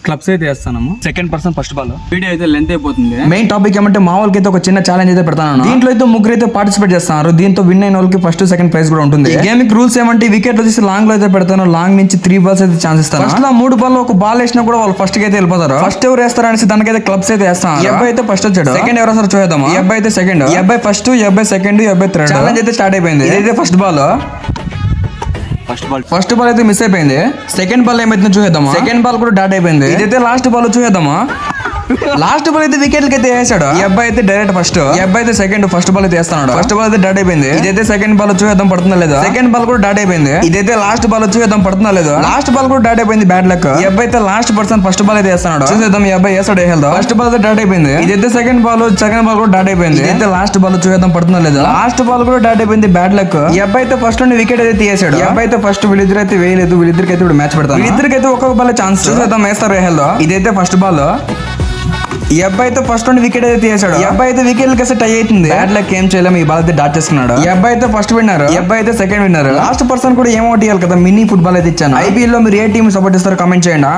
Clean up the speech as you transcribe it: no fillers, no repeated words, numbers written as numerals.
Clubs అయితే వేస్తాము. Second person first ball. Video అయితే లెంత్ అయిపోతుంది. మెయిన్ టాపిక్ ఏమంటే మా వాళ్ళకి అయితే ఒక చిన్న ఛాలెంజ్ అయితే పెడతాను. దీంట్లో అయితే ముగ్గురు అయితే పార్టిసిపేట్ చేస్తున్నారు. దీంతో విన్ అయిన వాళ్ళకి ఫస్ట్ సెకండ్ ప్రైజ్ కూడా ఉంటుంది. గేమ్ కి రూల్స్ ఏమంటే వికెట్ వచ్చేసి లాంగ్ లో అయితే పెడతాను. లాంగ్ నుంచి 3 balls అయితే ఛాన్స్ ఇస్తాను. ఫస్ట్ లో 3 ball ఒక బాల్ వేసినా కూడా వాళ్ళు ఫస్ట్ కి అయితే వెళ్ళిపోతారు. ఫస్ట్ ఎవరు వేస్తారు అనేసి దానికైతే క్లబ్స్ అయితే వేస్తాను. ఈ అబ్బాయి అయితే ఫస్ట్ వచ్చాడు. సెకండ్ ఎవరు వస్తారు చూద్దాం. ఈ అబ్బాయి అయితే సెకండ్, ఈ అబ్బాయి ఫస్ట్, ఈ అబ్బాయి సెకండ్, ఈ అబ్బాయి థర్డ్. ఛాలెంజ్ అయితే స్టార్ట్ అయిపోయింది. ఇదైతే ఫస్ట్ బాల్. ఫస్ట్ బాల్ అయితే మిస్ అయిపోయింది. సెకండ్ బాల్ ఏమైతుందో చూద్దామా. సెకండ్ బాల్ కూడా డాట్ అయిపోయింది. ఇదైతే లాస్ట్ బాల్ చూద్దామా. లాస్ట్ బాల్ అయితే వికెట్ అయితే వేసాడు. ఈ అబ్బాయి అయితే డైరెక్ట్ ఫస్ట్, ఈ అబ్బాయి అయితే సెకండ్. ఫస్ట్ బాల్ అయితే వేస్తున్నాడు. ఫస్ట్ బాల్ అయితే డాట్ అయిపోయింది. ఇదైతే సెకండ్ బాల్ చూద్దాం పడుతుందా లేదా. సెకండ్ బాల్ కూడా డాట్ అయిపోయింది. ఇదైతే లాస్ట్ బాల్ చూద్దాం పడుతుందా లేదా. లాస్ట్ బాల్ కూడా డాట్ అయిపోయింది. Bad luck. ఈ అబ్బాయి అయితే లాస్ట్ పర్సన్ ఫస్ట్ బాల్ అయితే వేస్తున్నాడు. చూసేద్దాం ఈ అబ్బాయి వేస్తాడు వేసేద్దాం. ఫస్ట్ బాల్ అయితే డాట్ అయిపోయింది. ఇదైతే సెకండ్ బాల్ కూడా డాట్ అయిపోయింది. ఇదైతే లాస్ట్ బాల్ చూద్దాం పడుతుందా లేదా. లాస్ట్ బాల్ కూడా డాట్ అయిపోయింది. Bad luck. ఈ అబ్బాయి అయితే ఫస్ట్ నుండి వికెట్ అయితే తీసాడు. ఈ అబ్బాయి అయితే ఫస్ట్ వీళ్ళిద్దరు అయితే వేయలేదు. వీళ్ళిద్దరికి అయితే ఇప్పుడు మ్యాచ్ పెడతాం. వీళ్ళిద్దరికి అయితే ఒక్కొక్క బాల్ ఛాన్స్. చూసేద్దాం వేస్తారు వేసేద్దాం. ఇదైతే ఫస్ట్ బాల్. ఈ అబ్బాయి అయితే ఫస్ట్ నుండి వికెట్ అయితే తీసాడు. ఈ అబ్బాయి అయితే వికెట్ కి టై అవుతుంది. బ్యాడ్ లక్ ఏం చేయలేము. ఈ బాల్ అయితే డాట్ చేసుకున్నాడు. ఈ అబ్బాయి అయితే ఫస్ట్ విన్నర్, ఈ అబ్బాయి అయితే సెకండ్ విన్నర్. లాస్ట్ పర్సన్ కూడా ఏమో ఇవ్వాలి కదా. మినీ ఫుట్బాల్ అయితే ఇచ్చాను. ఐపీఎల్ లో మీరు ఏ టీం సపోర్ట్ ఇస్తారో కామెంట్ చేయండి.